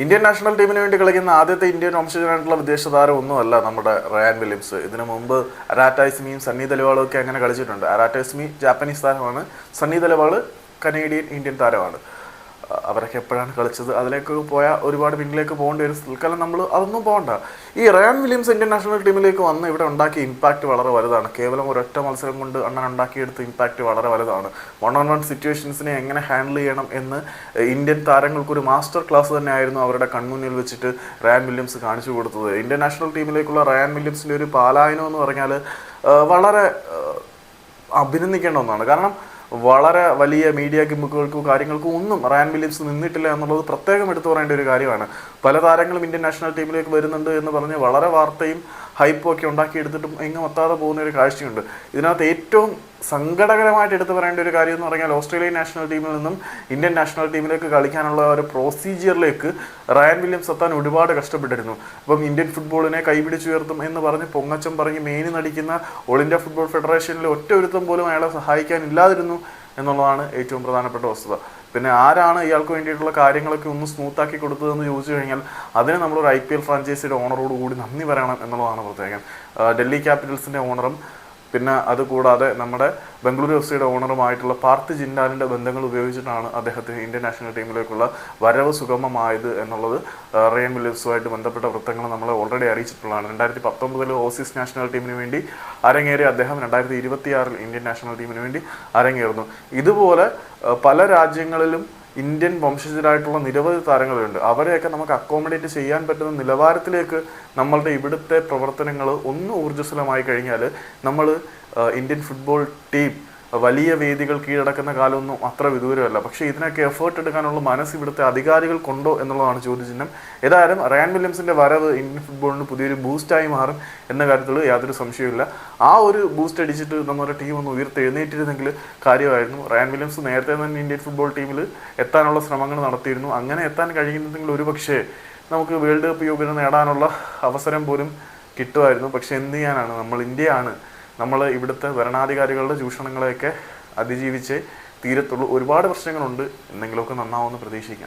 Indian national ടീമിന് വേണ്ടി കളിക്കുന്ന ആദ്യത്തെ ഇന്ത്യൻ വംശജനായിട്ടുള്ള വിദേശ താരം ഒന്നുമല്ല നമ്മുടെ റയാൻ വില്യംസ്. ഇതിനു മുമ്പ് അരാറ്റ ഇസ്മിയും സണ്ണി ദലവാളും ഒക്കെ അങ്ങനെ കളിച്ചിട്ടുണ്ട്. അരാറ്റ ഇസ്മി ജാപ്പനീസ് താരമാണ്, സണ്ണി ദലവാൾ കനേഡിയൻ ഇന്ത്യൻ താരമാണ്. അവരൊക്കെ എപ്പോഴാണ് കളിച്ചത്, അതിലേക്ക് പോയാൽ ഒരുപാട് പിന്നിലേക്ക് പോകേണ്ടി വരും. തൽക്കാലം നമ്മൾ അതൊന്നും പോകണ്ട. ഈ റയാൻ വില്യംസ് ഇന്ത്യൻ നാഷണൽ ടീമിലേക്ക് വന്ന് ഇവിടെ ഉണ്ടാക്കിയ ഇമ്പാക്റ്റ് വളരെ വലുതാണ്. കേവലം ഒരൊറ്റ മത്സരം കൊണ്ട് അണ്ണൻ ഉണ്ടാക്കിയെടുത്ത ഇമ്പാക്റ്റ് വളരെ വലുതാണ്. 1-on-1 സിറ്റുവേഷൻസിനെ എങ്ങനെ ഹാൻഡിൽ ചെയ്യണം എന്ന് ഇന്ത്യൻ താരങ്ങൾക്കൊരു മാസ്റ്റർ ക്ലാസ് തന്നെയായിരുന്നു അവരുടെ കൺമുന്നിൽ വെച്ചിട്ട് റയാൻ വില്യംസ് കാണിച്ചു കൊടുത്തത്. ഇന്ത്യൻ നാഷണൽ ടീമിലേക്കുള്ള റയാൻ വില്യംസിൻ്റെ ഒരു പലായനം എന്ന് പറഞ്ഞാൽ വളരെ അഭിനന്ദിക്കേണ്ട ഒന്നാണ്. കാരണം വളരെ വലിയ മീഡിയ ഗിമ്മുകൾക്കും കാര്യങ്ങൾക്കും ഒന്നും റയാൻ വില്യംസ് നിന്നിട്ടില്ല എന്നുള്ളത് പ്രത്യേകം എടുത്തു പറയേണ്ട ഒരു കാര്യമാണ്. പല താരങ്ങളും ഇന്ത്യൻ നാഷണൽ ടീമിലേക്ക് വരുന്നുണ്ട് എന്ന് പറഞ്ഞ് വളരെ വാർത്തയും ഹൈപ്പും ഒക്കെ ഉണ്ടാക്കിയെടുത്തിട്ടും എങ്ങും എത്താതെ പോകുന്ന ഒരു കാഴ്ചയുണ്ട്. ഇതിനകത്ത് ഏറ്റവും സങ്കടകരമായിട്ട് എടുത്തു പറയേണ്ട ഒരു കാര്യം എന്ന് പറഞ്ഞാൽ ഓസ്ട്രേലിയൻ നാഷണൽ ടീമിൽ നിന്നും ഇന്ത്യൻ നാഷണൽ ടീമിലേക്ക് കളിക്കാനുള്ള ഒരു പ്രൊസീജിയറിലേക്ക് റയാൻ വില്യംസ് എത്താൻ ഒരുപാട് കഷ്ടപ്പെട്ടിരുന്നു. അപ്പം ഇന്ത്യൻ ഫുട്ബോളിനെ കൈപിടിച്ചുയർത്തും എന്ന് പറഞ്ഞ് പൊങ്ങച്ചം പറഞ്ഞ് മേനി നടിക്കുന്ന ഓൾ ഇന്ത്യ ഫുട്ബോൾ ഫെഡറേഷനിലെ ഒറ്റ ഒരുത്തം പോലും അയാളെ സഹായിക്കാനില്ലാതിരുന്നു എന്നുള്ളതാണ് ഏറ്റവും പ്രധാനപ്പെട്ട വസ്തുത. പിന്നെ ആരാണ് ഇയാൾക്ക് വേണ്ടിയിട്ടുള്ള കാര്യങ്ങളൊക്കെ ഒന്ന് സ്മൂത്താക്കി കൊടുത്തതെന്ന് ചോദിച്ചു കഴിഞ്ഞാൽ അതിന് നമ്മളൊരു IPL ഫ്രാഞ്ചൈസിയുടെ ഓണറോട് കൂടി നന്ദി പറയണം എന്നുള്ളതാണ് പ്രത്യേകം. ഡൽഹി ക്യാപിറ്റൽസിൻ്റെ ഓണറും പിന്നെ അതുകൂടാതെ നമ്മുടെ ബംഗളൂരു FC ഓണറുമായിട്ടുള്ള പാർത്ഥ് ജിൻഡാലിൻ്റെ ബന്ധങ്ങൾ ഉപയോഗിച്ചിട്ടാണ് അദ്ദേഹത്തിന് ഇന്ത്യൻ നാഷണൽ ടീമിലേക്കുള്ള വരവ് സുഗമമായത് എന്നുള്ളത് റയാൻ വില്യംസുമായിട്ട് ബന്ധപ്പെട്ട വൃത്തങ്ങൾ നമ്മളെ ഓൾറെഡി അറിയിച്ചിട്ടുള്ളതാണ്. 2019 ഓസീസ് നാഷണൽ ടീമിന് വേണ്ടി അരങ്ങേറിയ അദ്ദേഹം 2026 ഇന്ത്യൻ നാഷണൽ ടീമിന് വേണ്ടി അരങ്ങേറുന്നു. ഇതുപോലെ പല രാജ്യങ്ങളിലും ഇന്ത്യൻ വംശജരായിട്ടുള്ള നിരവധി താരങ്ങളുണ്ട്. അവരെയൊക്കെ നമുക്ക് അക്കോമഡേറ്റ് ചെയ്യാൻ പറ്റുന്ന നിലവാരത്തിലേക്ക് നമ്മളുടെ ഇവിടുത്തെ പ്രവർത്തനങ്ങൾ ഒന്ന് ഊർജ്ജസ്വലമായി കഴിഞ്ഞാൽ നമ്മൾ ഇന്ത്യൻ ഫുട്ബോൾ ടീം വലിയ വേദികൾ കീഴടക്കുന്ന കാലമൊന്നും അത്ര വിദൂരമല്ല. പക്ഷേ ഇതിനൊക്കെ എഫേർട്ട് എടുക്കാനുള്ള മനസ്സ് ഇവിടുത്തെ അധികാരികൾക്കുണ്ടോ എന്നുള്ളതാണ് ചോദ്യചിഹ്നം. ഏതായാലും റയാൻ വില്യംസിൻ്റെ വരവ് ഇന്ത്യൻ ഫുട്ബോളിന് പുതിയൊരു ബൂസ്റ്റായി മാറും എന്ന കാര്യത്തിൽ യാതൊരു സംശയവുമില്ല. ആ ഒരു ബൂസ്റ്റ് അടിച്ചിട്ട് നമ്മുടെ ടീം ഒന്ന് ഉയർത്തെഴുന്നേറ്റിരുന്നെങ്കിൽ കാര്യമായിരുന്നു. റയാൻ വില്യംസ് നേരത്തെ തന്നെ ഇന്ത്യൻ ഫുട്ബോൾ ടീമിൽ എത്താനുള്ള ശ്രമങ്ങൾ നടത്തിയിരുന്നു. അങ്ങനെ എത്താൻ കഴിയുന്നെങ്കിൽ ഒരുപക്ഷേ നമുക്ക് വേൾഡ് കപ്പ് യോഗ്യത നേടാനുള്ള അവസരം പോലും കിട്ടുമായിരുന്നു. പക്ഷെ എന്ത് ചെയ്യാനാണ്, നമ്മൾ ഇന്ത്യയാണ്. നമ്മൾ ഇവിടുത്തെ ഭരണാധികാരികളുടെ ചൂഷണങ്ങളെയൊക്കെ അതിജീവിച്ച് തീരത്തുള്ളൂ. ഒരുപാട് പ്രശ്നങ്ങളുണ്ട്, എന്തെങ്കിലുമൊക്കെ നന്നാവുമെന്ന് പ്രതീക്ഷിക്കാം.